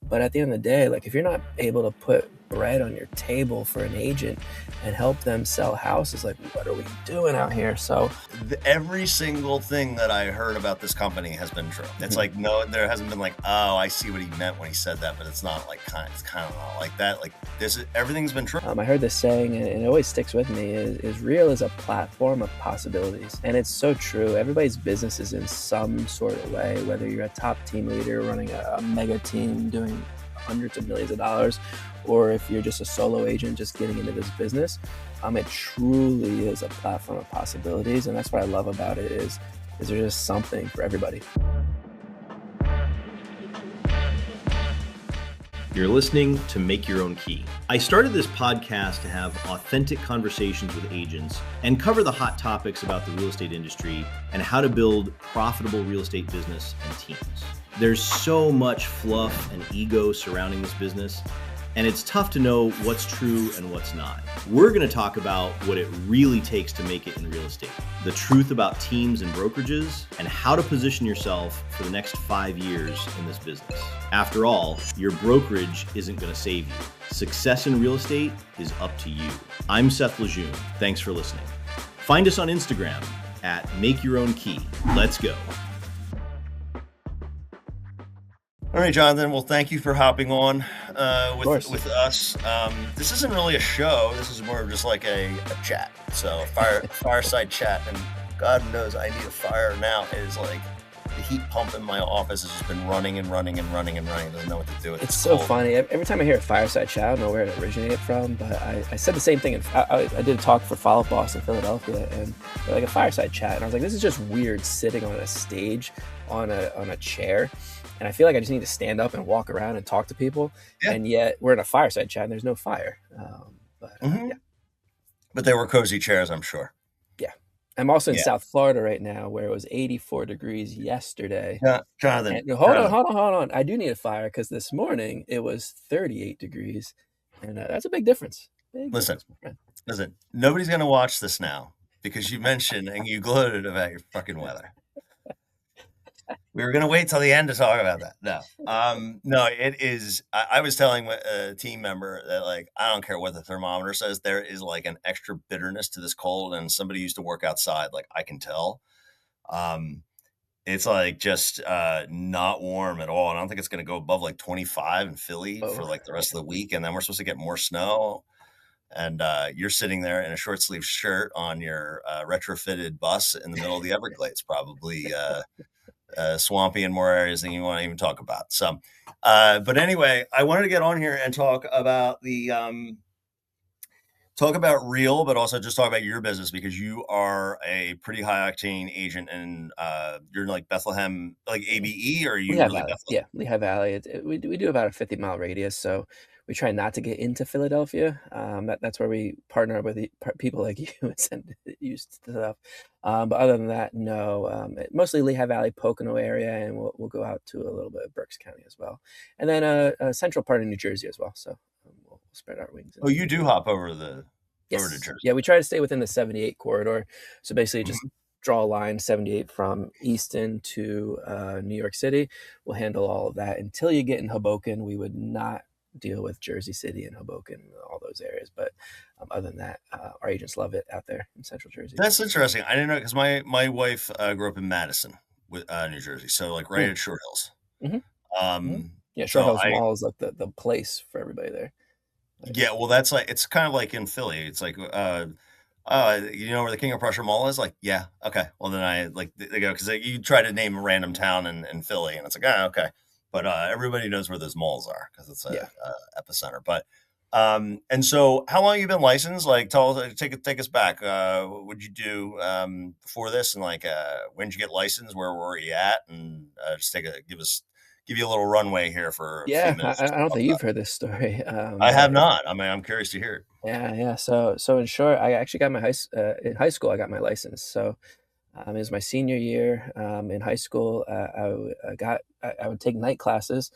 But at the end of the day, like if you're not able to put bread on your table for an agent and help them sell houses, like what are we doing out here? So Every single thing that I heard about this company has been true. It's like, no, there hasn't been like, oh, I see what he meant when he said that, but it's not like it's kind of not like that. Like everything's been true. I heard this saying, and it always sticks with me, is real is a platform of possibilities. And it's so true. Everybody's business is in some sort of way, whether you're a top team leader running a mega team doing hundreds of millions of dollars, or if you're just a solo agent just getting into this business, it truly is a platform of possibilities. And that's what I love about it is there's just something for everybody. You're listening to Make Your Own Key. I started this podcast to have authentic conversations with agents and cover the hot topics about the real estate industry and how to build profitable real estate business and teams. There's so much fluff and ego surrounding this business, and it's tough to know what's true and what's not. We're going to talk about what it really takes to make it in real estate, the truth about teams and brokerages, and how to position yourself for the next 5 years in this business. After all, your brokerage isn't going to save you. Success in real estate is up to you. I'm Seth Lejeune. Thanks for listening. Find us on Instagram at Make Your Own Key. Let's go. All right, Jonathan. Well, thank you for hopping on with us. This isn't really a show. This is more of just like a chat. So fireside chat. And God knows I need a fire now. It is like the heat pump in my office has just been running and running and running and running. It doesn't know what to do. It's so funny. Every time I hear a fireside chat, I don't know where it originated from, but I said the same thing. I did a talk for Follow Up Boss in Philadelphia, and they're like a fireside chat. And I was like, this is just weird sitting on a stage on a chair. And I feel like I just need to stand up and walk around and talk to people. Yeah. And yet we're in a fireside chat and there's no fire. Yeah. But they were cozy chairs, I'm sure. Yeah. I'm also in South Florida right now where it was 84 degrees yesterday. Yeah, Jonathan. Hold on. I do need a fire because this morning it was 38 degrees. And that's a big difference. Listen, nobody's going to watch this now because you mentioned and you gloated about your fucking weather. We were going to wait till the end to talk about that. No, it is. I was telling a team member that, like, I don't care what the thermometer says. There is like an extra bitterness to this cold. And somebody used to work outside. Like I can tell. It's like just not warm at all. And I don't think it's going to go above like 25 in Philly for like the rest of the week. And then we're supposed to get more snow. And you're sitting there in a short sleeve shirt on your retrofitted bus in the middle of the Everglades, probably swampy in more areas than you want to even talk about. So, but anyway, I wanted to get on here and talk about real, but also just talk about your business because you are a pretty high octane agent and you're like Bethlehem, like ABE, or are you really Bethlehem? Yeah, Lehigh Valley. We do about a 50-mile radius. So we try not to get into Philadelphia. That's where we partner with people like you and send used stuff. But other than that, no. Mostly Lehigh Valley, Pocono area, and we'll go out to a little bit of Berks County as well, and then a central part of New Jersey as well. So we'll spread our wings. Oh, you do hop over to Jersey? Yeah, we try to stay within the 78 corridor. So basically, just draw a line 78 from Easton to New York City. We'll handle all of that until you get in Hoboken. We would not deal with Jersey City and Hoboken, all those areas. But other than that, our agents love it out there in Central Jersey. That's interesting. I didn't know because my wife grew up in Madison, New Jersey, so like right at Short Hills. Yeah, Short Hills Mall is like the place for everybody there. Yeah, well, that's like it's kind of like in Philly. It's like, you know where the King of Prussia Mall is? Like, yeah, okay. Well, then I like they go because you try to name a random town in Philly, and it's like, okay. But everybody knows where those malls are because it's a epicenter. But and so, how long have you been licensed? Like, take us back. What did you do before this? And like, when did you get licensed? Where were you at? And just give you a little runwway here for a few minutes. I don't think you've heard this story. I have not. I mean, I'm curious to hear it. Yeah. So in short, I actually got my in high school. I got my license. So it was my senior year in high school. I would take night classes,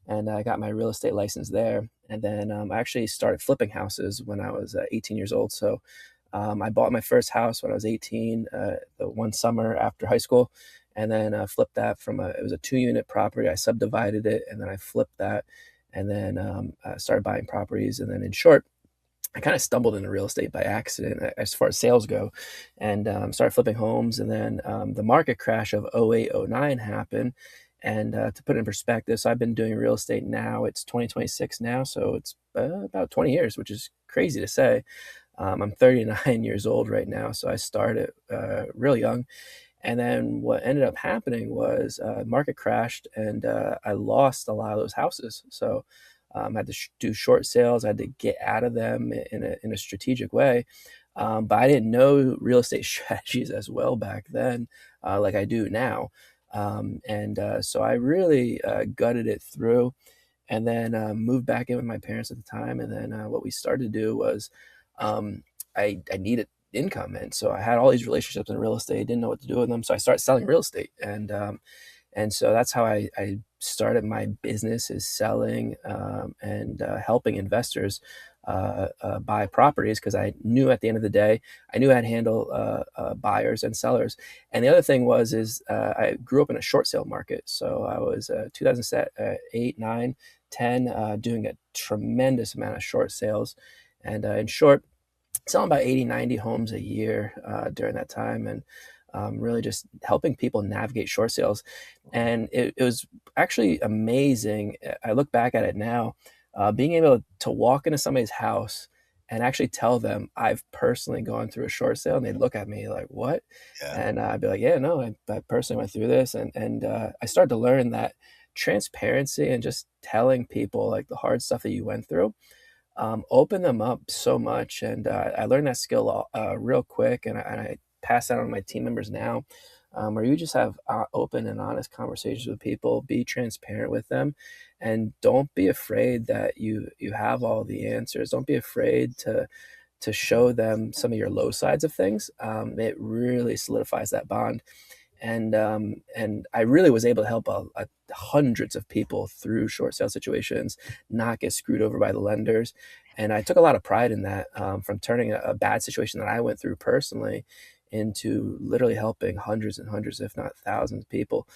and I got my real estate license there. And then I actually started flipping houses when I was 18 years old. So I bought my first house when I was 18, the one summer after high school. And then flipped that it was a 2-unit property. I subdivided it and then I flipped that. and then I started buying properties. And then in short, I kind of stumbled into real estate by accident as far as sales go, and started flipping homes. And then the market crash of '08, '09 happened. And to put it in perspective, so I've been doing real estate now. It's 2026 now, so it's about 20 years, which is crazy to say. I'm 39 years old right now, so I started real young. And then what ended up happening was market crashed, and I lost a lot of those houses. So I had to do short sales. I had to get out of them in a strategic way. But I didn't know real estate strategies as well back then, like I do now. So I really gutted it through, and then moved back in with my parents at the time. And then what we started to do was um, I needed income. And so I had all these relationships in real estate, didn't know what to do with them. So I started selling real estate. And so that's how I started my business, is selling and helping investors buy properties, because I knew at the end of the day, I knew I'd handle buyers and sellers. And the other thing I grew up in a short sale market. So I was 2008, 9, 10, doing a tremendous amount of short sales. And in short, selling about 80, 90 homes a year during that time, and really just helping people navigate short sales. And it was actually amazing. I look back at it now, being able to walk into somebody's house and actually tell them I've personally gone through a short sale, and they'd look at me like, what? Yeah. And I'd be like, yeah, no, I personally went through this. And I started to learn that transparency and just telling people like the hard stuff that you went through open them up so much. And I learned that skill real quick, and I pass that on to my team members now, where you just have open and honest conversations with people, be transparent with them, and don't be afraid that you have all the answers. Don't be afraid to show them some of your low sides of things. It really solidifies that bond. And I really was able to help hundreds of people through short sale situations, not get screwed over by the lenders. And I took a lot of pride in that, from turning a bad situation that I went through personally into literally helping hundreds and hundreds, if not thousands of people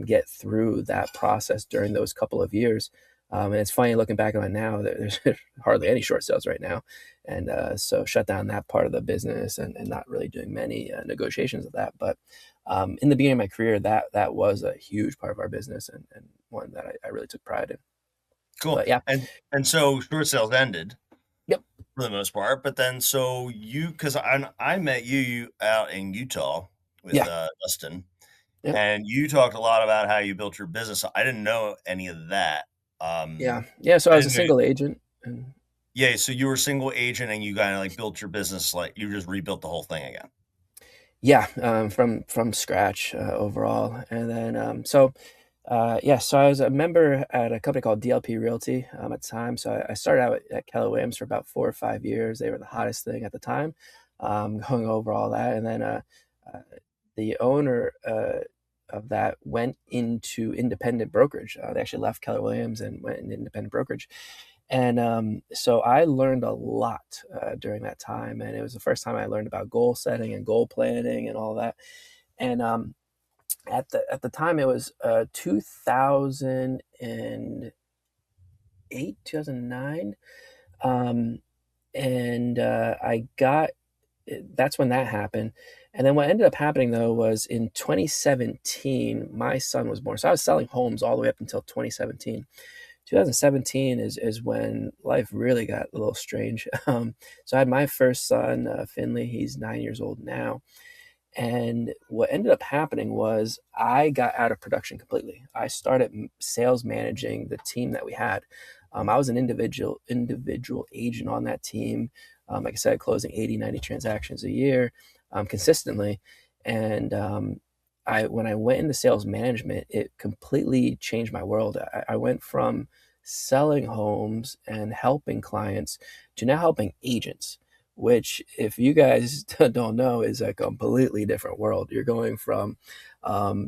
get through that process during those couple of years. And it's funny looking back on it now, there's hardly any short sales right now. And so shut down that part of the business, and not really doing many negotiations of that. But in the beginning of my career, that was a huge part of our business, and one that I really took pride in. Cool. But yeah. And so short sales ended. Yep. For the most part. But then so because I met you out in Utah with Dustin. Yep. And you talked a lot about how you built your business. I didn't know any of that. Yeah. So I was a single agent. And yeah. So you were a single agent, and you kind of like built your business, like you just rebuilt the whole thing again. Yeah, from scratch overall. And then so I was a member at a company called DLP Realty at the time. So I started out at Keller Williams for about 4 or 5 years. They were the hottest thing at the time, going over all that. And then the owner of that went into independent brokerage. They actually left Keller Williams and went into independent brokerage. And so I learned a lot during that time. And it was the first time I learned about goal setting and goal planning and all that. And at the time, it was 2008, 2009. That's when that happened. And then what ended up happening, though, was in 2017, my son was born. So I was selling homes all the way up until 2017. 2017 is when life really got a little strange. So I had my first son, Finley. He's 9 years old now. And what ended up happening was I got out of production completely. I started sales managing the team that we had. I was an individual agent on that team. Like I said, closing 80, 90 transactions a year consistently. And when I went into sales management, it completely changed my world. I went from selling homes and helping clients to now helping agents, which, if you guys don't know, is a completely different world. You're going from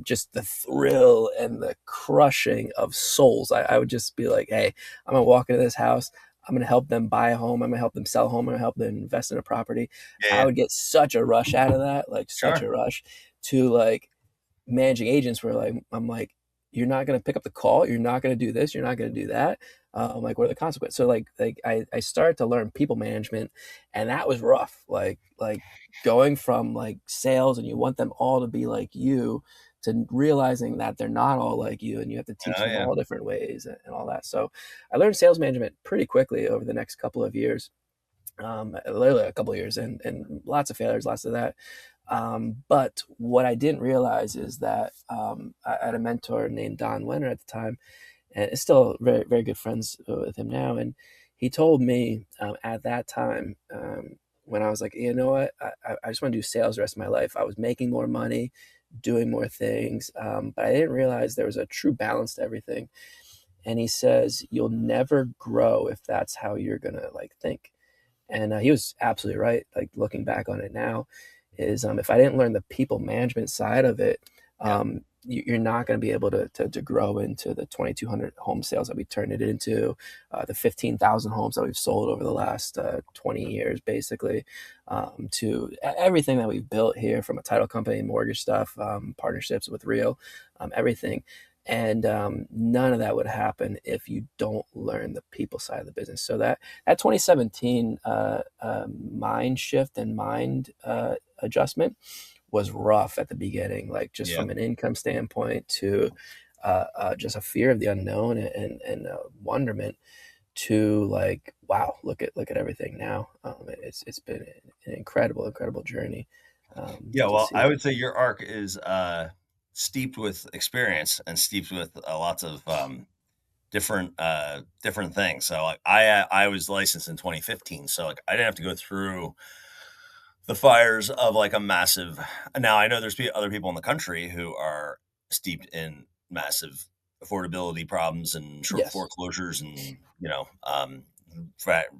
just the thrill and the crushing of souls. I would just be like, hey, I'm going to walk into this house. I'm going to help them buy a home. I'm going to help them sell a home. I'm going to help them invest in a property. Yeah. I would get such a rush out of that, like such a rush, to like managing agents where I'm like, you're not going to pick up the call. You're not going to do this. You're not going to do that. Like, what are the consequences? So I started to learn people management, and that was rough. Like going from like sales and you want them all to be like you, to realizing that they're not all like you, and you have to teach them all different ways and all that. So I learned sales management pretty quickly over the next couple of years. Literally a couple of years, and lots of failures, lots of that. But what I didn't realize is that I had a mentor named Don Wenner at the time, and it's still very, very good friends with him now. And he told me at that time, when I was like, you know what, I just want to do sales the rest of my life. I was making more money, doing more things, but I didn't realize there was a true balance to everything. And he says, you'll never grow if that's how you're going to like think. And he was absolutely right. Like, looking back on it now, is if I didn't learn the people management side of it, you're not going to be able to grow into the 2,200 home sales that we turned it into, the 15,000 homes that we've sold over the last 20 years, basically, to everything that we've built here, from a title company, mortgage stuff, partnerships with Real, everything. And none of that would happen if you don't learn the people side of the business. So that 2017 mind shift and mind adjustment was rough at the beginning, like just from an income standpoint, to just a fear of the unknown and wonderment, to like, wow, look at everything now. It's been an incredible journey. Well, I would say your arc is steeped with experience and steeped with lots of different things. So like I was licensed in 2015, so like I didn't have to go through the fires of like a massive. Now I know there's other people in the country who are steeped in massive affordability problems and short foreclosures, and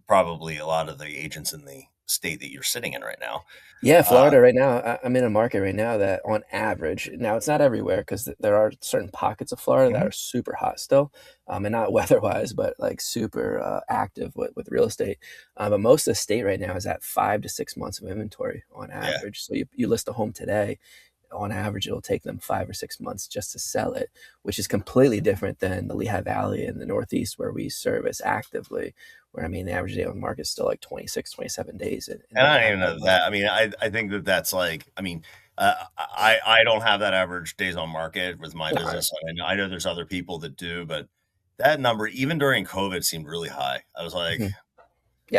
probably a lot of the agents in the state that you're sitting in right now. Yeah, Florida right now, I'm in a market right now that on average, now it's not everywhere, because there are certain pockets of Florida that are super hot still, and not weather-wise, but like super active with real estate. But most of the state right now is at 5 to 6 months of inventory on average. So you list a home today, on average, it'll take them 5 or 6 months just to sell it, which is completely different than the Lehigh Valley and the Northeast, where we service actively, where, I mean, the average day on the market is still like 26, 27 days. And I don't even know that. I mean, I think that's like, I mean, I don't have that average days on market with my business. And I know there's other people that do, but that number, even during COVID, seemed really high. I was like,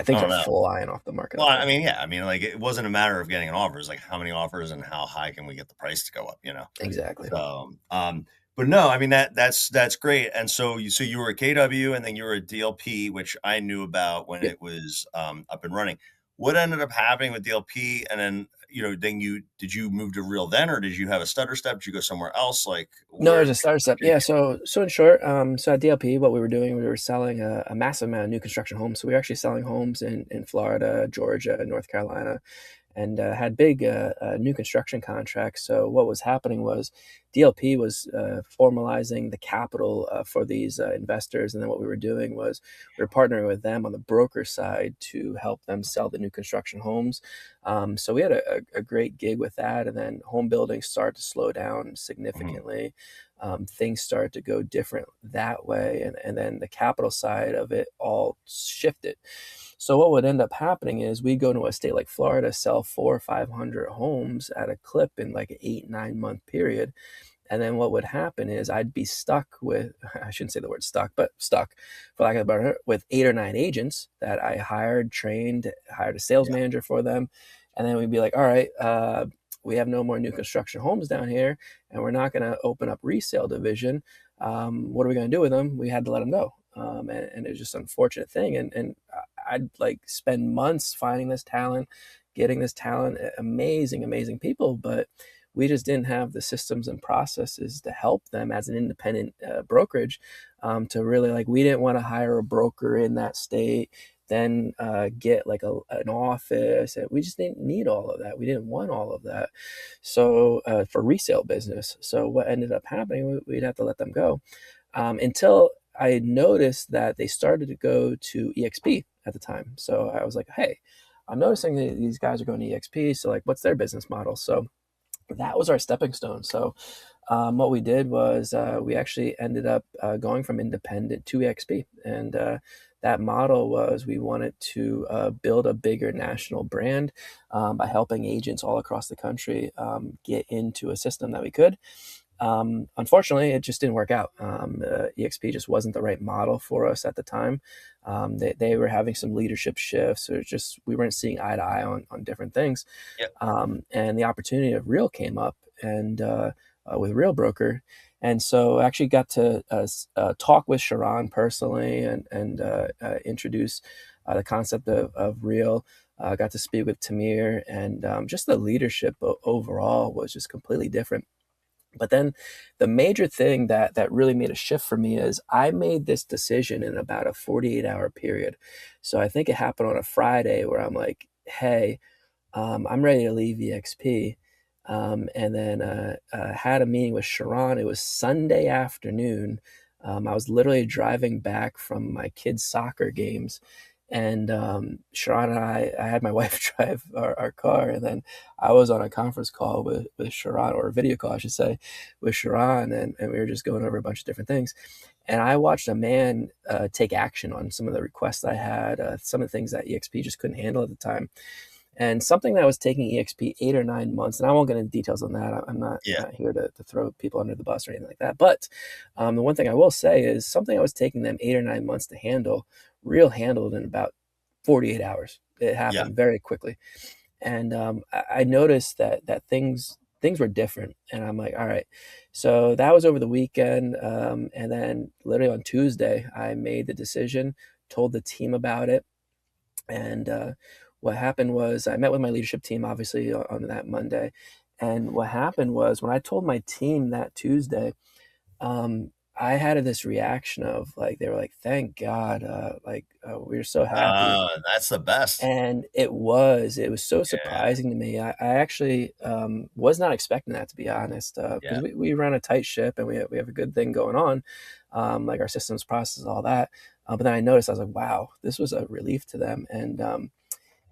things are flying off the market. Well, I mean, like, it wasn't a matter of getting an offer. It was like, how many offers and how high can we get the price to go up, Exactly. So, but no, I mean, that's great. And so you were a KW, and then you were a DLP, which I knew about when it was up and running. What ended up happening with DLP? And then, did you move to Real then, or did you have a stutter step? Did you go somewhere else? Like, no, there's a stutter step. Yeah. So in short, so at DLP, what we were doing, we were selling a massive amount of new construction homes. So we were actually selling homes in Florida, Georgia, North Carolina, and had big new construction contracts. So what was happening was DLP was formalizing the capital for these investors. And then what we were doing was we were partnering with them on the broker side to help them sell the new construction homes. So we had a great gig with that. And then home building started to slow down significantly. Things started to go different that way. And then the capital side of it all shifted. So what would end up happening is we go to a state like Florida, sell 400 or 500 homes at a clip in like an 8-9 month period. And then what would happen is I'd be stuck with, I shouldn't say the word stuck, but stuck, for lack of a better word, with 8 or 9 agents that I hired, trained, hired a sales manager for them. And then we'd be like, all right, we have no more new construction homes down here, and we're not going to open up resale division. What are we going to do with them? We had to let them go. And it's just an unfortunate thing. And I'd like spend months finding this talent, getting this talent, amazing people, but we just didn't have the systems and processes to help them as an independent brokerage, to really, like, we didn't want to hire a broker in that state, then get like an office. We just didn't need all of that. We didn't want all of that. So for resale business. So what ended up happening, we'd have to let them go until I had noticed that they started to go to EXP at the time. So I was like, hey, I'm noticing that these guys are going to EXP. So like, what's their business model? So that was our stepping stone. So What we did was we actually ended up going from independent to EXP. And that model was we wanted to build a bigger national brand by helping agents all across the country get into a system that we could. Unfortunately, it just didn't work out. EXP just wasn't the right model for us at the time. They were having some leadership shifts, or just we weren't seeing eye to eye on different things. Yep. And the opportunity of Real came up, and with Real Broker. And so I actually got to talk with Sharon personally and introduce the concept of Real. Got to speak with Tamir, and just the leadership overall was just completely different. But then the major thing that really made a shift for me is I made this decision in about a 48-hour period. So I think it happened on a Friday where I'm like, hey, I'm ready to leave EXP. And then had a meeting with Sharon. It was Sunday afternoon. I was literally driving back from my kids' soccer games. And Sharon and I had my wife drive our car, and then I was on a conference call with Sharon, or a video call, I should say, with Sharon, and we were just going over a bunch of different things. And I watched a man take action on some of the requests I had, some of the things that EXP just couldn't handle at the time. And something that was taking EXP 8 or 9 months, and I won't get into details on that. I'm not here to throw people under the bus or anything like that. But the one thing I will say is something that was taking them 8 or 9 months to handle, Real handled in about 48 hours. It happened very quickly. And I noticed that things were different. And I'm like, all right. So that was over the weekend. And then literally on Tuesday, I made the decision, told the team about it. And what happened was I met with my leadership team, obviously, on that Monday. And what happened was when I told my team that Tuesday, I had this reaction of like, they were like, thank God, we were so happy. That's the best. And it was so surprising to me. I actually was not expecting that, to be honest, because we run a tight ship and we have a good thing going on, like our systems, process, all that. But then I noticed, I was like, wow, this was a relief to them. And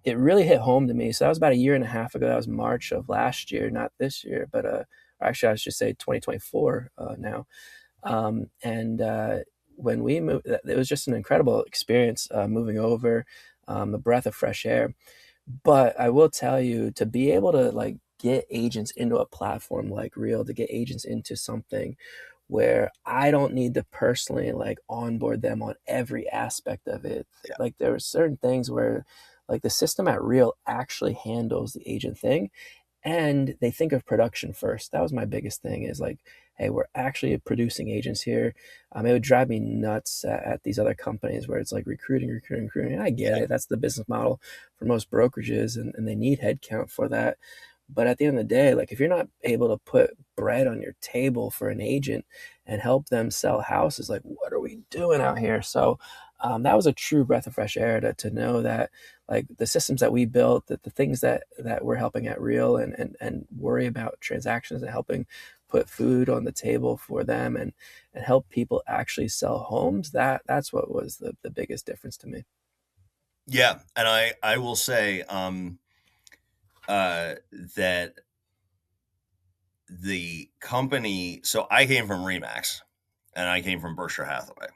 it really hit home to me. So that was about a year and a half ago. That was March of last year, not this year, but or actually I should say 2024 now. And when we moved, it was just an incredible experience moving over, a breath of fresh air. But I will tell you, to be able to like get agents into a platform like Real, to get agents into something where I don't need to personally like onboard them on every aspect of it. Like there were certain things where like the system at Real actually handles the agent thing, and they think of production first. That was my biggest thing, is like, hey, we're actually producing agents here. It would drive me nuts at these other companies where it's like recruiting. And I get it. That's the business model for most brokerages, and they need headcount for that. But at the end of the day, like if you're not able to put bread on your table for an agent and help them sell houses, like what are we doing out here? So that was a true breath of fresh air to know that like the systems that we built, that the things that we're helping at Real and worry about transactions and helping put food on the table for them and help people actually sell homes, that's what was the biggest difference to me. Yeah. And I will say that the company, so I came from Remax and I came from Berkshire Hathaway.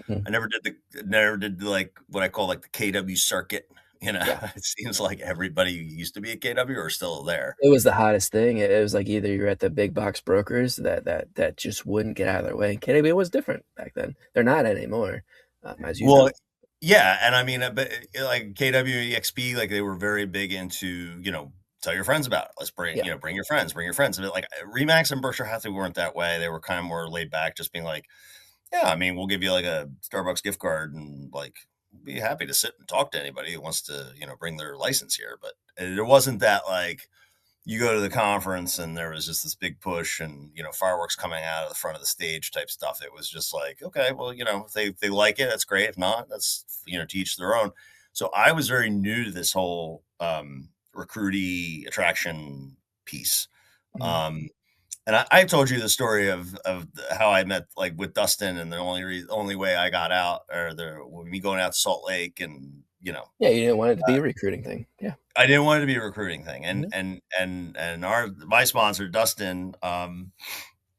I never did like what I call like the KW circuit. You know, it seems like everybody used to be a KW or still there. It was the hottest thing. It was like either you're at the big box brokers that just wouldn't get out of their way. And KW was different back then. They're not anymore, as you know. Yeah, and I mean, but like KW EXP, like they were very big into, tell your friends about it. Let's bring your friends. Like Remax and Berkshire Hathaway weren't that way. They were kind of more laid back, just being like, yeah, I mean, we'll give you like a Starbucks gift card and like be happy to sit and talk to anybody who wants to, bring their license here. But there wasn't that like you go to the conference and there was just this big push and, fireworks coming out of the front of the stage type stuff. It was just like, okay, well, if they like it, that's great. If not, that's, to each their own. So I was very new to this whole recruitee attraction piece. And I told you the story of how I met like with Dustin, and the only way I got out, or me going out to Salt Lake, and you didn't want it to be a recruiting thing. Yeah, I didn't want it to be a recruiting thing, and my sponsor Dustin,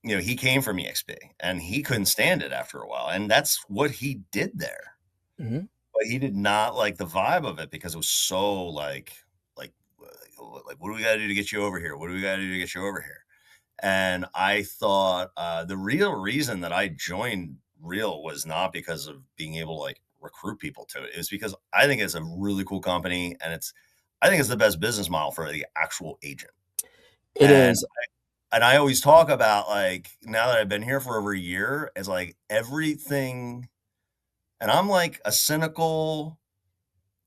he came from EXP and he couldn't stand it after a while. And that's what he did there. Mhm. But he did not like the vibe of it because it was so like, what do we got to do to get you over here? What do we got to do to get you over here? And I thought the real reason that I joined Real was not because of being able to like recruit people to it. It was because I think it's a really cool company and I think it's the best business model for the actual agent. It And is. and I always talk about like now that I've been here for over a year, is like everything. And I'm like a cynical,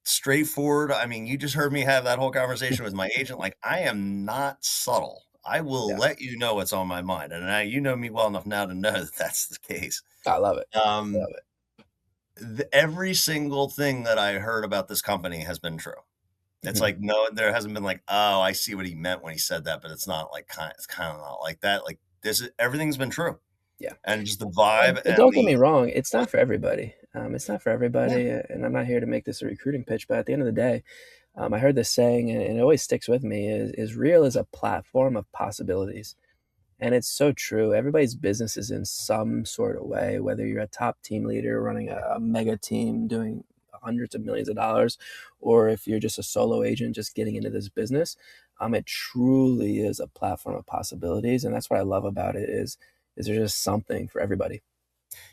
straightforward. I mean, you just heard me have that whole conversation with my agent. Like I am not subtle. I will Yeah, let you know what's on my mind. And you know me well enough now to know that that's the case. I love it. Um, Love it. every single thing that I heard about this company has been true. It's Mhm. like, no, there hasn't been like, oh, I see what he meant when he said that, but it's not like it's kind of not like that. Like everything's been true. Yeah. And just the vibe And and don't get me wrong, it's not for everybody. It's not for yeah, everybody, and I'm not here to make this a recruiting pitch, but at the end of the day, I heard this saying, and it always sticks with me, is Real is a platform of possibilities. And it's so true. Everybody's business is in some sort of way, whether you're a top team leader running a mega team doing hundreds of millions of dollars, or if you're just a solo agent just getting into this business. It truly is a platform of possibilities. And that's what I love about it is there's just something for everybody.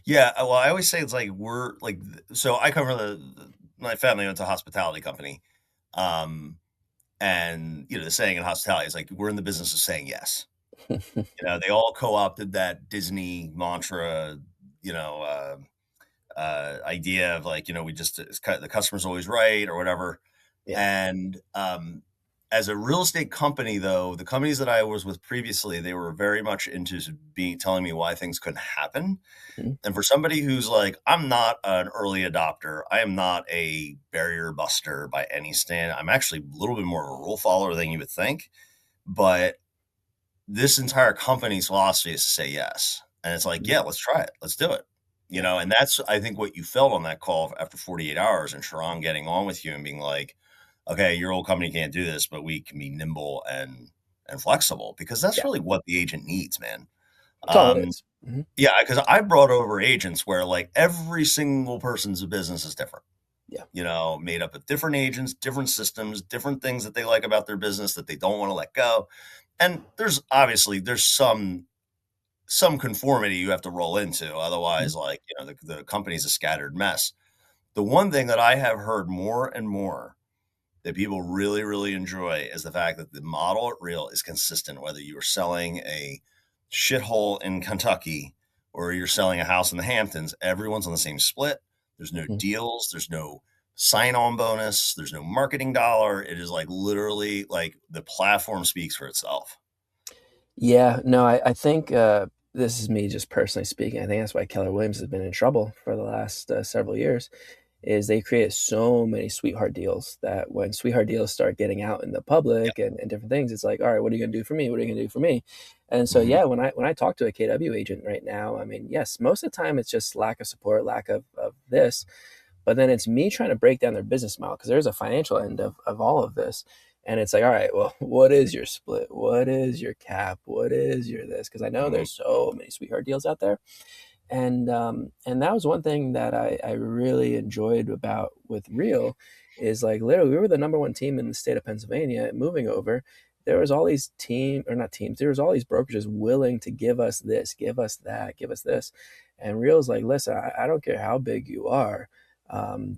yeah. Well, I always say it's like we're like, so I come from my family owns a hospitality company. Um, and the saying in hospitality is like, we're in the business of saying yes. They all co-opted that Disney mantra, you know, idea of like, we just, the customer's always right or whatever. Yeah. And as a real estate company, though, the companies that I was with previously, they were very much into telling me why things couldn't happen. Mhm. And for somebody who's like, I'm not an early adopter, I am not a barrier buster by any stand. I'm actually a little bit more of a rule follower than you would think. But this entire company's philosophy is to say yes. And it's like, Mhm. yeah, let's try it. Let's do it. Yeah. And that's, I think, what you felt on that call after 48 hours and Sharon getting on with you and being like, okay, your old company can't do this, but we can be nimble and flexible because that's Yeah. really what the agent needs, man. That's all it Um, is. Mhm. yeah, because I brought over agents where like every single person's business is different, Yeah. made up of different agents, different systems, different things that they like about their business that they don't want to let go. And there's some conformity you have to roll into. Mhm. Otherwise, like, the company's a scattered mess. The one thing that I have heard more and more that people really, really enjoy is the fact that the model at Real is consistent, whether you are selling a shithole in Kentucky or you're selling a house in the Hamptons, everyone's on the same split. There's no Mhm. deals. There's no sign-on bonus. There's no marketing dollar. It is like literally like the platform speaks for itself. Yeah, no, I think this is me just personally speaking. I think that's why Keller Williams has been in trouble for the last several years. Is they created so many sweetheart deals that when sweetheart deals start getting out in the Yep. public and different things, it's like, all right, what are you gonna do for me? What are you gonna do for me? And so Mhm. yeah, when I talk to a KW agent right now, I mean, yes, most of the time it's just lack of support, lack of this, but then it's me trying to break down their business model because there's a financial end of all of this. And it's like, all right, well, what is your split? What is your cap? What is your this? Because I know Mhm. there's so many sweetheart deals out there. And that was one thing that I really enjoyed about with Real is like literally we were the number one team in the state of Pennsylvania moving over. There was all these there was all these brokerages willing to give us this, give us that, give us this. And Real's like, listen, I don't care how big you are,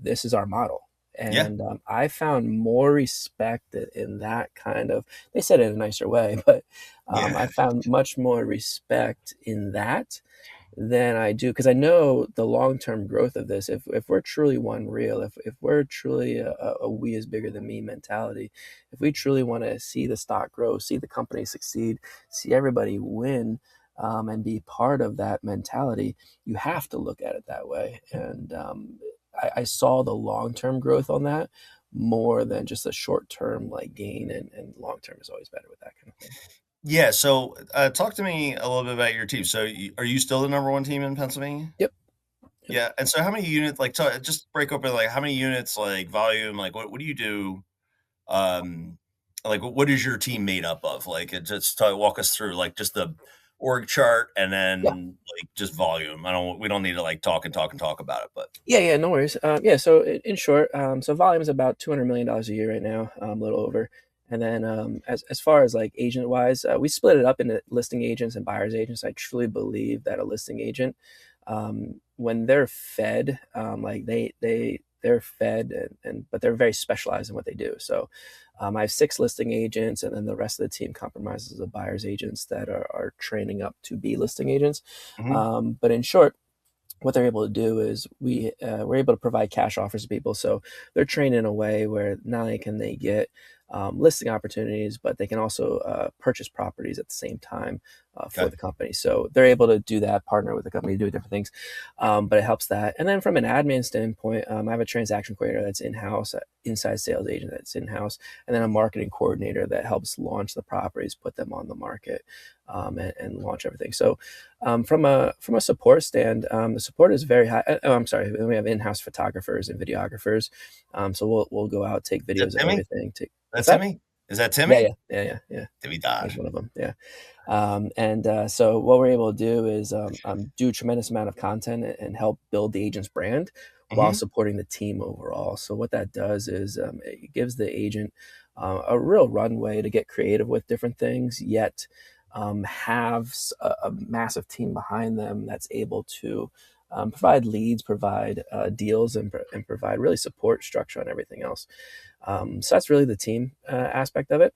this is our model. Yeah. And I found more respect in that kind of, they said it in a nicer way, but I Yeah. found much more respect in that than I do because I know the long term growth of this. If we're truly one real, if we're truly a we is bigger than me mentality, if we truly want to see the stock grow, see the company succeed, see everybody win, and be part of that mentality, you have to look at it that way. And I saw the long term growth on that more than just a short term like gain, and long term is always better with that kind of thing. Yeah. So, talk to me a little bit about your team. So, are you still the number one team in Pennsylvania? Yep. Yep. Yeah. And so, how many units? Like, just break open like how many units, like volume, like what do you do? Um, like what is your team made up of? Like, just walk us through like just org chart and Yeah. then like just volume. We don't need to like talk about it, but Yeah, no worries. So in short, so volume is about $200 million a year right now, a little over. And then as far as like agent wise, we split it up into listing agents and buyers agents. I truly believe that a listing agent, when they're fed, like they're fed, but they're very specialized in what they do. So I have 6 listing agents, and then the rest of the team compromises of buyers agents that are training up to be listing agents. But in short, what they're able to do is we're able to provide cash offers to people. So they're trained in a way where not only can they get listing opportunities, but they can also purchase properties at the same time for okay. the company. So they're able to do that, partner with the company, do different things, but it helps that. And then from an admin standpoint, I have a transaction coordinator that's in-house, inside sales agent that's in-house, and then a marketing coordinator that helps launch the properties, put them on the market, and launch everything. So from a support stand, the support is very high. I'm sorry, we have in-house photographers and videographers. So we'll go out, take Is that videos of Timmy? everything. What's That's that? Timmy? Is that Yeah, Timmy? yeah. Timmy He's Dodge. one of them. Yeah. So what we're able to do is do a tremendous amount of content and help build the agent's brand while Mm-hmm. supporting the team overall. So what that does is it gives the agent a real runway to get creative with different things, yet have a massive team behind them that's able to provide leads, provide deals, and provide really support structure on everything else. So that's really the team aspect of it.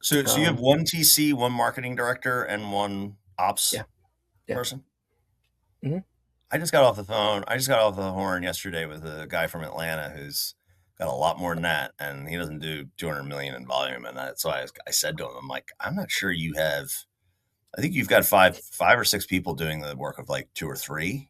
So you have Um, one TC, one marketing director, and one ops yeah, yeah. person? Hmm. I just got off the phone. I just got off the horn yesterday with a guy from Atlanta who's got a lot more than that, and he doesn't do 200 million in volume. And that's why I said to him, I'm like, I'm not sure you have. I think you've got five or six people doing the work of like 2 or 3,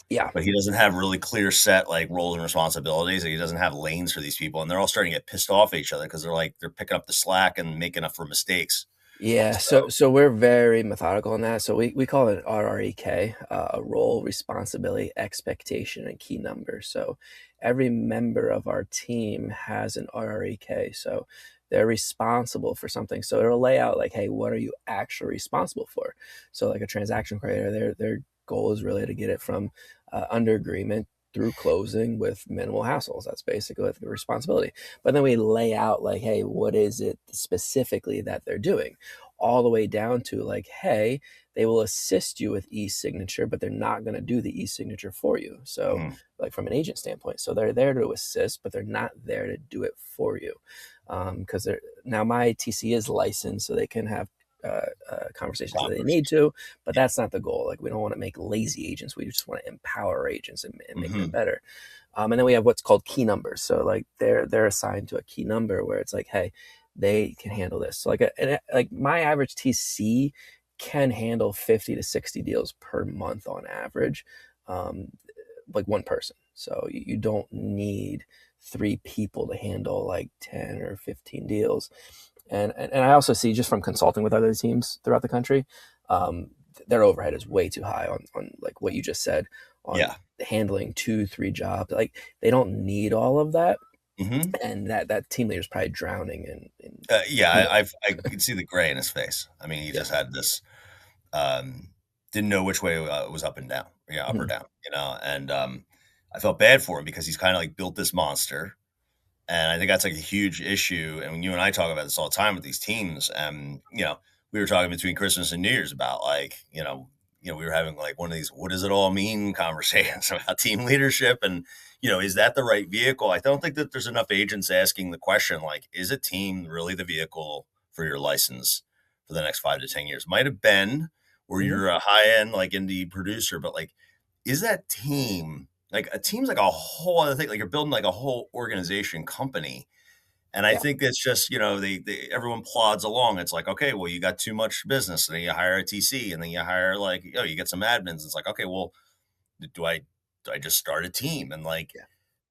Yeah. but he doesn't have really clear set like roles and responsibilities. Like, he doesn't have lanes for these people, and they're all starting to get pissed off at each other because they're picking up the slack and making up for mistakes. Yeah, So so we're very methodical in that. So we call it RREK, a role, responsibility, expectation, and key number. So every member of our team has an RREK. So they're responsible for something. So it'll lay out like, hey, what are you actually responsible for? So like a transaction creator, their goal is really to get it from under agreement through closing with minimal hassles. That's basically the responsibility. But then we lay out like, hey, what is it specifically that they're doing? All the way down to like, hey, they will assist you with e-signature, but they're not going to do the e-signature for you. So like from an agent standpoint, so they're there to assist, but they're not there to do it for you. Because now my TC is licensed, so they can have conversations that they need to, but that's not the goal. Like we don't want to make lazy agents. We just want to empower agents and make them better. And then we have what's called key numbers. So like they're assigned to a key number where it's like, hey, they can handle this. So like my average TC can handle 50 to 60 deals per month on average, like one person. So you don't need 3 people to handle like 10 or 15 deals. And I also see just from consulting with other teams throughout the country, their overhead is way too high on like what you just said on handling 2-3 jobs. Like they don't need all of that. And that team leader is probably drowning in I could see the gray in his face. I mean, he just had this, didn't know which way it was up and down, up or down, and I felt bad for him because he's kind of like built this monster. And I think that's like a huge issue. And when you and I talk about this all the time with these teams, we were talking between Christmas and New Year's about like, we were having like one of these, what does it all mean conversations about team leadership? And, is that the right vehicle? I don't think that there's enough agents asking the question, like, is a team really the vehicle for your license for the next 5 to 10 years? Might have been, or you're a high end, like indie producer, but like, is that team like a team's like a whole other thing. Like you're building like a whole organization company. And I think it's just, everyone plods along. It's like, okay, well, you got too much business. And then you hire a TC and then you hire like, you get some admins. It's like, okay, well, do I just start a team? And like,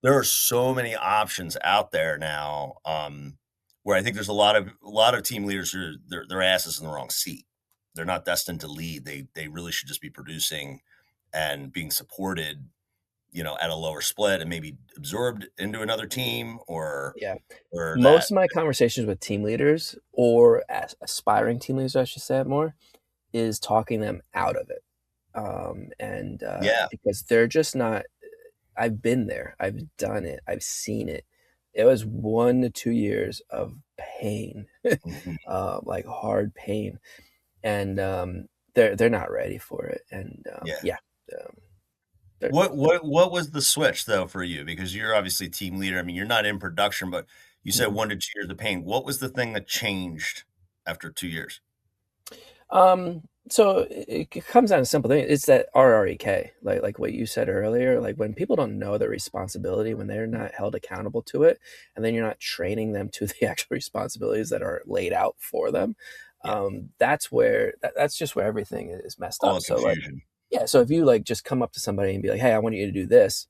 there are so many options out there now, where I think there's a lot of team leaders who their ass is in the wrong seat. They're not destined to lead. They really should just be producing and being supported, at a lower split and maybe absorbed into another team or most that. of my conversations with team leaders or aspiring team leaders, I should say it more, is talking them out of it. Because they're just not, I've been there, I've done it, I've seen it. It was 1 to 2 years of pain, like hard pain. And they're not ready for it. And what was the switch though for you? Because you're obviously team leader. I mean, you're not in production, but you said 1 to 2 years of pain. What was the thing that changed after 2 years? So it comes down to simple thing. It's that RREK, like what you said earlier. Like when people don't know their responsibility, when they're not held accountable to it, and then you're not training them to the actual responsibilities that are laid out for them. That's just where everything is messed up. So like, so if you like just come up to somebody and be like, hey, I want you to do this,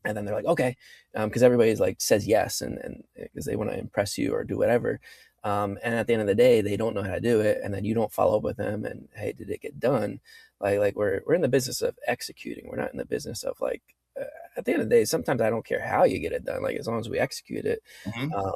and then they're like, okay, because everybody's like says yes, and because they want to impress you or do whatever. And at the end of the day, they don't know how to do it, and then you don't follow up with them. And hey, did it get done? Like we're in the business of executing. We're not in the business of like. At the end of the day, sometimes I don't care how you get it done, like as long as we execute it.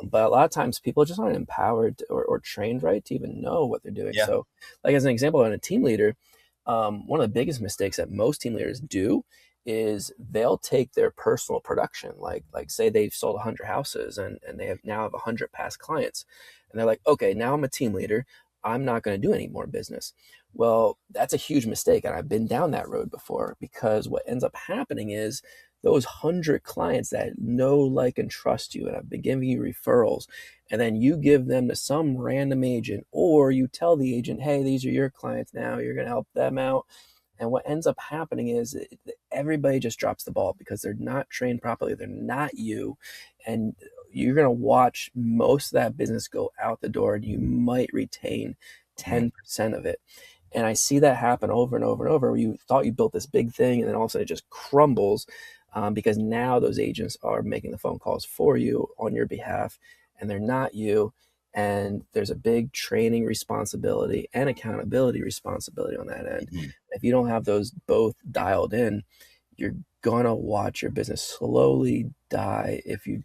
But a lot of times, people just aren't empowered or trained right to even know what they're doing. So, like as an example, on a team leader, one of the biggest mistakes that most team leaders do is they'll take their personal production, like say they've sold 100 houses and they now have 100 past clients, and they're like, okay, now I'm a team leader, I'm not going to do any more business. Well, that's a huge mistake, and I've been down that road before, because what ends up happening is those 100 clients that know, like, and trust you and have been giving you referrals, and then you give them to some random agent, or you tell the agent, hey, these are your clients now, you're going to help them out. And what ends up happening is everybody just drops the ball because they're not trained properly. They're not you. And you're going to watch most of that business go out the door, and you might retain 10% of it. And I see that happen over and over and over, where you thought you built this big thing, and then all of a sudden it just crumbles, because now those agents are making the phone calls for you on your behalf, and they're not you. And there's a big training responsibility and accountability responsibility on that end. If you don't have those both dialed in, you're going to watch your business slowly die if you're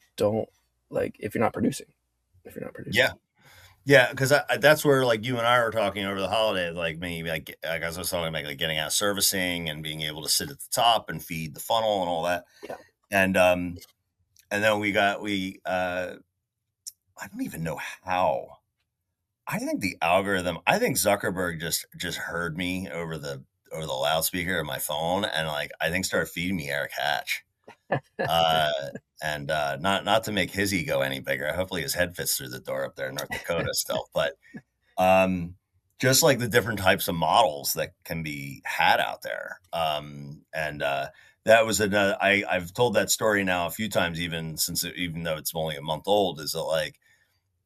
not producing. Yeah, because that's where, like, you and I were talking over the holidays, like maybe like as I was talking about, like getting out of servicing and being able to sit at the top and feed the funnel and all that. And then I don't even know how. I think the algorithm. I think Zuckerberg just heard me over the loudspeaker of my phone, and like I think started feeding me Eric Hatch. And not to make his ego any bigger. Hopefully his head fits through the door up there in North Dakota still. But just like the different types of models that can be had out there. That was another. I've told that story now a few times, even though it's only a month old. Is that like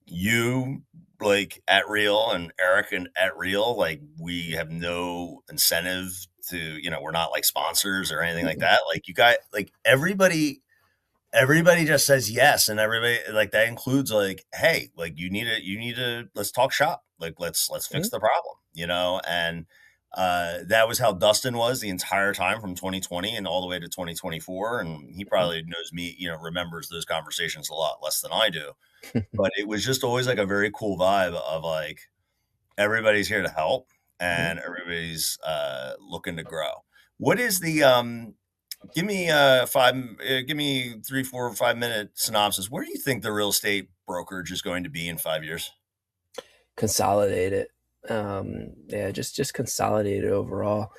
you, like at Real, and Eric and at Real, like we have no incentive to, we're not like sponsors or anything like that. Like you guys, like everybody just says yes. And everybody, like that includes like, hey, like you need to, let's talk shop. Like, let's fix the problem, and that was how Dustin was the entire time from 2020 and all the way to 2024. And he probably knows me, remembers those conversations a lot less than I do. But it was just always like a very cool vibe of like, everybody's here to help and everybody's looking to grow. What is the, give me 3, 4, 5 minute synopsis. Where do you think the real estate brokerage is going to be in 5 years? Consolidate it. Just consolidate it overall.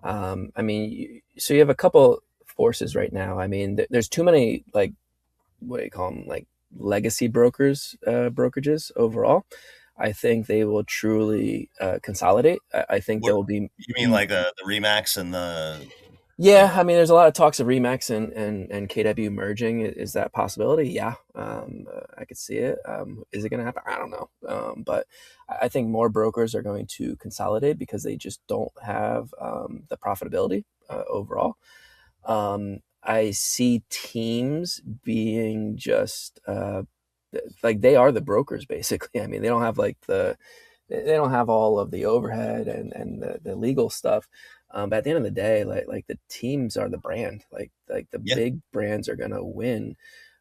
I mean, so you have a couple forces right now. I mean, there's too many, like, what do you call them? Like legacy brokerages overall. I think they will truly consolidate. I think there will be. You mean like the RE/MAX and the? Yeah, I mean, there's a lot of talks of RE/MAX and KW merging. Is that a possibility? Yeah, I could see it. Is it going to happen? I don't know. But I think more brokers are going to consolidate because they just don't have the profitability overall. I see teams being just like they are the brokers basically. I mean, they don't have all of the overhead and the legal stuff. But at the end of the day, like the teams are the brand. Like the big brands are gonna win.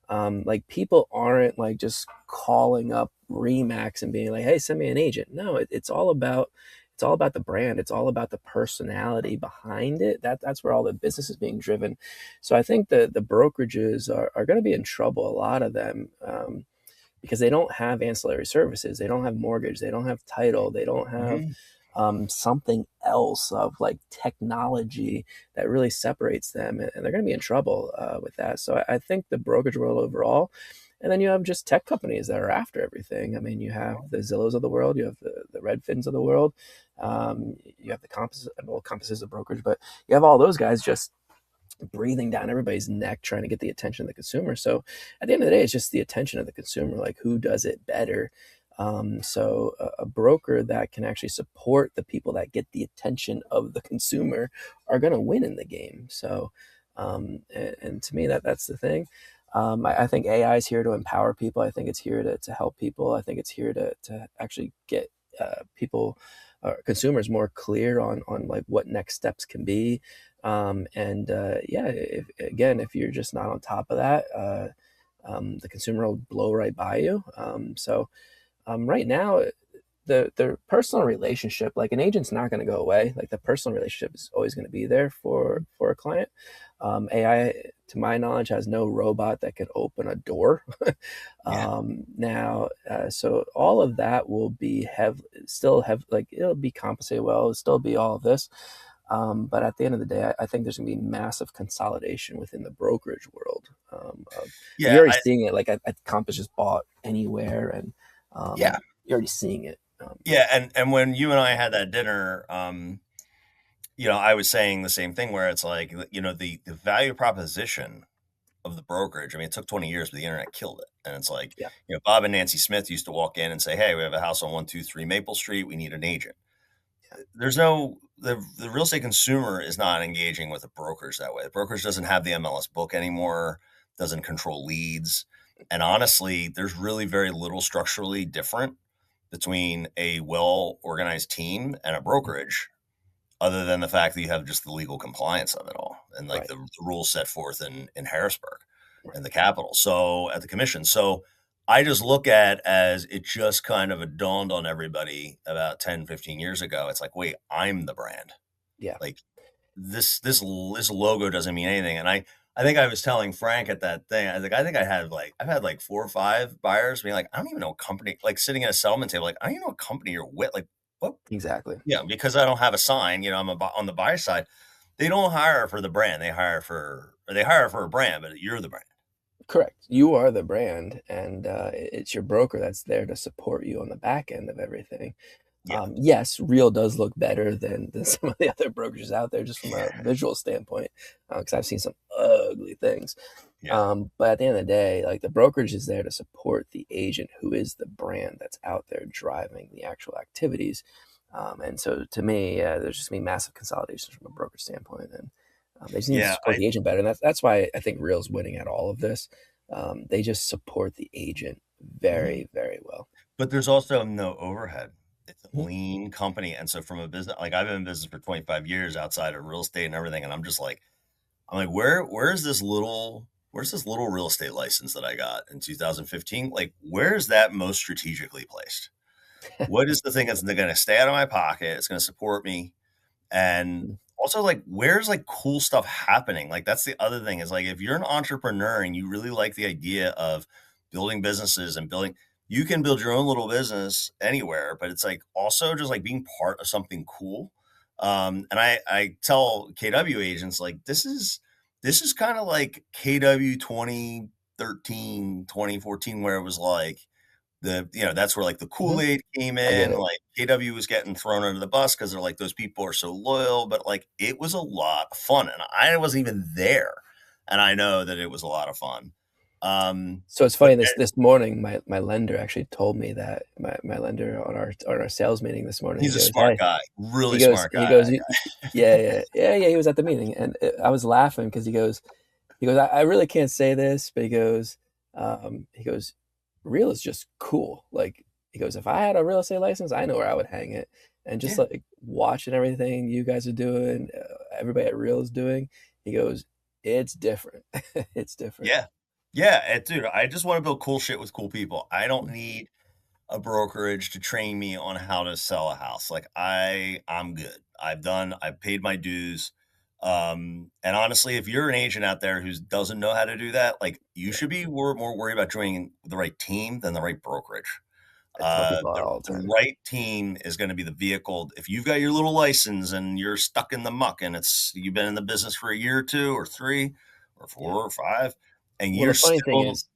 Like people aren't like just calling up RE/MAX and being like, "Hey, send me an agent." No, it's all about it's all about the brand. It's all about the personality behind it. That's where all the business is being driven. So I think the brokerages are going to be in trouble, a lot of them, because they don't have ancillary services. They don't have mortgage. They don't have title. They don't have something else of like technology that really separates them, and they're going to be in trouble with that. So I think the brokerage world overall, and then you have just tech companies that are after everything. I mean, you have the Zillows of the world, you have the Redfins of the world, you have the Compass is a brokerage, but you have all those guys just breathing down everybody's neck trying to get the attention of the consumer. So at the end of the day, it's just the attention of the consumer, like who does it better. So a broker that can actually support the people that get the attention of the consumer are going to win in the game. So and to me, that's the thing. I think AI is here to empower people. I think it's here to help people. I think it's here to actually get people, consumers, more clear on like what next steps can be. If you're just not on top of that, the consumer will blow right by you. Right now, the personal relationship, like an agent's not going to go away. Like the personal relationship is always going to be there for a client. AI, to my knowledge, has no robot that can open a door. So all of that will be like it'll be compensated well. It'll still be all of this. But at the end of the day, I think there's going to be massive consolidation within the brokerage world. You're already seeing it. Like Compass just bought Anywhere, and you're already seeing it. And when you and I had that dinner, I was saying the same thing, where it's like, the value proposition of the brokerage. I mean, it took 20 years, but the internet killed it. And it's like, Bob and Nancy Smith used to walk in and say, "Hey, we have a house on 123 Maple Street. We need an agent." There's the real estate consumer is not engaging with the brokerage that way. The brokerage doesn't have the MLS book anymore, doesn't control leads. And honestly, there's really very little structurally different between a well-organized team and a brokerage, other than the fact that you have just the legal compliance of it all, and like the rules set forth in Harrisburg and the Capitol. So at the commission. So I just look at as it just kind of dawned on everybody about 10, 15 years ago. It's like, wait, I'm the brand. Yeah. Like this logo doesn't mean anything. And I think I was telling Frank at that thing, I've had like 4 or 5 buyers being like, "I don't even know what company," like sitting at a settlement table, like, "I don't even know what company you're with." Like, what? Exactly. Yeah. Because I don't have a sign, I'm on the buyer side. They don't hire for the brand. They hire for a brand, but you're the brand. Correct. You are the brand, and it's your broker that's there to support you on the back end of everything. Yes, Real does look better than some of the other brokerages out there, just from a visual standpoint, because I've seen some ugly things. But at the end of the day, like the brokerage is there to support the agent, who is the brand that's out there driving the actual activities. And so to me, there's just going to be massive consolidations from a broker standpoint, and they just need to support the agent better. And that's why I think Real's winning at all of this. They just support the agent very, very well. But there's also no overhead. It's a lean company. And so from a business, like I've been in business for 25 years outside of real estate and everything. And I'm like, where's this little real estate license that I got in 2015? Like, where's that most strategically placed? What is the thing that's going to stay out of my pocket? It's going to support me. And also, like, where's like cool stuff happening? Like, that's the other thing, is like, if you're an entrepreneur and you really like the idea of building businesses and you can build your own little business anywhere, but it's like also just like being part of something cool. And I tell KW agents, like, this is kind of like KW 2013, 2014, where it was like that's where like the Kool-Aid came in. Like KW was getting thrown under the bus because they're like, those people are so loyal, but like it was a lot of fun, and I wasn't even there, and I know that it was a lot of fun. So it's funny, this morning, my lender actually told me that my lender on our sales meeting this morning. He's a smart guy, really smart guy. He goes, yeah. He was at the meeting, and I was laughing because he goes, I really can't say this, but he goes, Real is just cool. Like, he goes, if I had a real estate license, I know where I would hang it. And just like watching everything you guys are doing, everybody at Real is doing, he goes, it's different. It's different. Yeah, dude, I just want to build cool shit with cool people. I don't need a brokerage to train me on how to sell a house. Like I'm good. I've paid my dues. And honestly, if you're an agent out there who doesn't know how to do that, like you should be more worried about joining the right team than the right brokerage. I tell people that all the The time. right team is going to be the vehicle. If you've got your little license and you're stuck in the muck and you've been in the business for a year or 2 or 3 or 4 or 5, and Well, you're the funny thing still, is,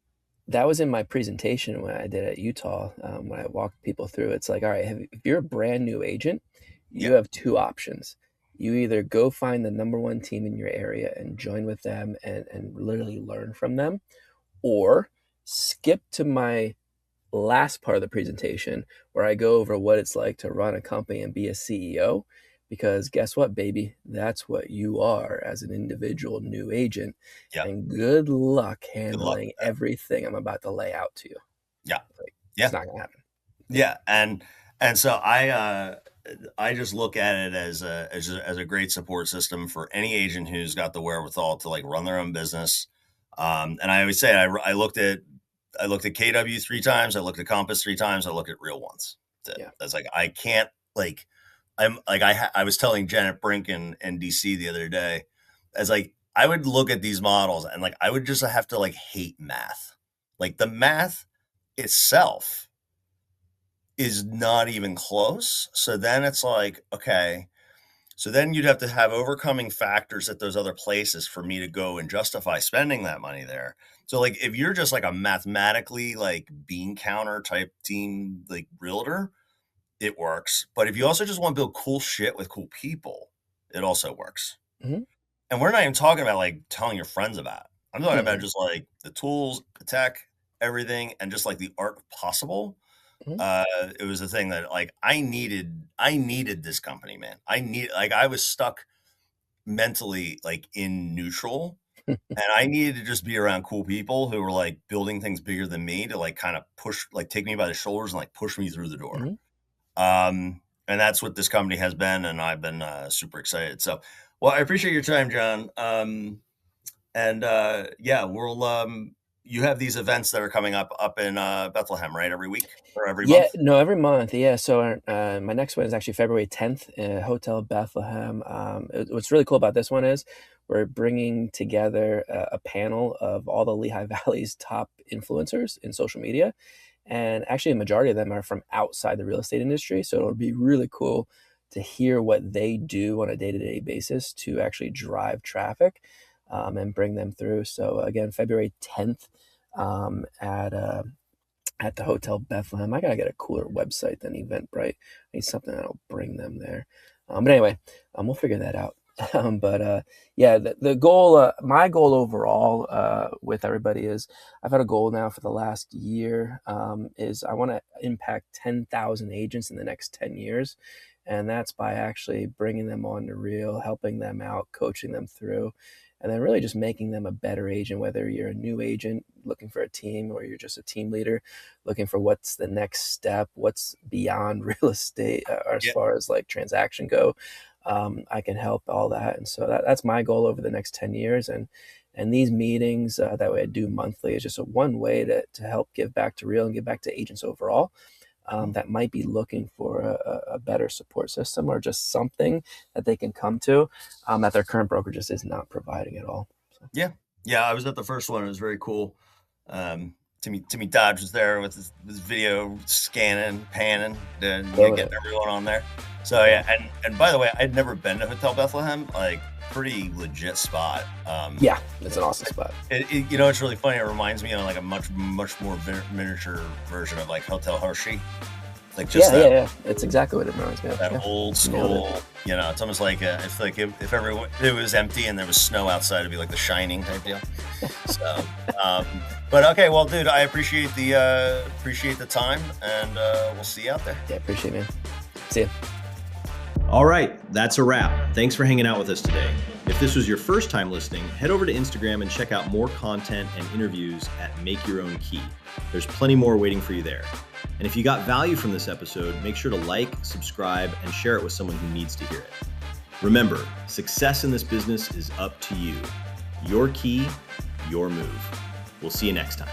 that was in my presentation when I did at Utah. When I walked people through, it's like, all right, if you're a brand new agent, you Yeah. have two options. You either go find the number one team in your area and join with them and literally learn from them, or skip to my last part of the presentation where I go over what it's like to run a company and be a CEO. Because guess what, baby? That's what you are as an individual new agent. Yeah. And good luck with handling that. everything I'm about to lay out to you. Yeah. Like, Yeah. It's not going to happen. Yeah. And so I just look at it as a great support system for any agent who's got the wherewithal to like run their own business. And I always say I looked at KW 3 times. I looked at Compass 3 times. I looked at Real once. Yeah. That's like, I can't like, I'm like, I was telling Janet Brink in DC the other day, as like, I would look at these models and like, I would just have to like hate math. Like the math itself is not even close. So then it's like, okay, so then you'd have to have overcoming factors at those other places for me to go and justify spending that money there. So like, if you're just like a mathematically like bean counter type team, like realtor, it works. But if you also just want to build cool shit with cool people, it also works. Mm-hmm. And we're not even talking about like telling your friends about it. I'm talking Mm-hmm. about just like the tools, the tech, everything, and just like the art of possible. Mm-hmm. It was a thing that like I needed this company, man. I was stuck mentally like in neutral and I needed to just be around cool people who were like building things bigger than me to like kind of push, like take me by the shoulders and like push me through the door. Mm-hmm. And that's what this company has been. And I've been super excited. So, well, I appreciate your time, John. Yeah, you have these events that are coming up in Bethlehem, right? Every week or every month? No, every month. Yeah. So my next one is actually February 10th in Hotel Bethlehem. What's really cool about this one is we're bringing together a panel of all the Lehigh Valley's top influencers in social media. And actually, a majority of them are from outside the real estate industry. So it'll be really cool to hear what they do on a day-to-day basis to actually drive traffic and bring them through. So again, February 10th at the Hotel Bethlehem. I got to get a cooler website than Eventbrite. I need something that'll bring them there. But anyway, we'll figure that out. Yeah, the goal, my goal overall with everybody is I've had a goal now for the last year is I want to impact 10,000 agents in the next 10 years. And that's by actually bringing them on to Real, helping them out, coaching them through, and then really just making them a better agent, whether you're a new agent looking for a team or you're just a team leader looking for what's the next step, what's beyond real estate as far as like transaction go. I can help all that. And so that's my goal over the next 10 years. And these meetings that way I do monthly is just one way to help give back to Real and give back to agents overall that might be looking for a better support system or just something that they can come to that their current broker just is not providing at all. So. Yeah. I was at the first one. It was very cool. Timmy Dodge was there with his video scanning, panning, getting everyone on there. So yeah, and by the way, I'd never been to Hotel Bethlehem. Like, pretty legit spot. Yeah, it's an awesome spot. It's really funny. It reminds me of like a much more miniature version of like Hotel Hershey. Like just yeah. It's exactly what it reminds me of. That old school. It's almost like it's like if it was empty and there was snow outside, it'd be like The Shining type deal. So, but okay, well, dude, I appreciate the time, and we'll see you out there. Yeah, appreciate it, man. See ya. All right, that's a wrap. Thanks for hanging out with us today. If this was your first time listening, head over to Instagram and check out more content and interviews at Make Your Own Key. There's plenty more waiting for you there. And if you got value from this episode, make sure to like, subscribe, and share it with someone who needs to hear it. Remember, success in this business is up to you. Your key, your move. We'll see you next time.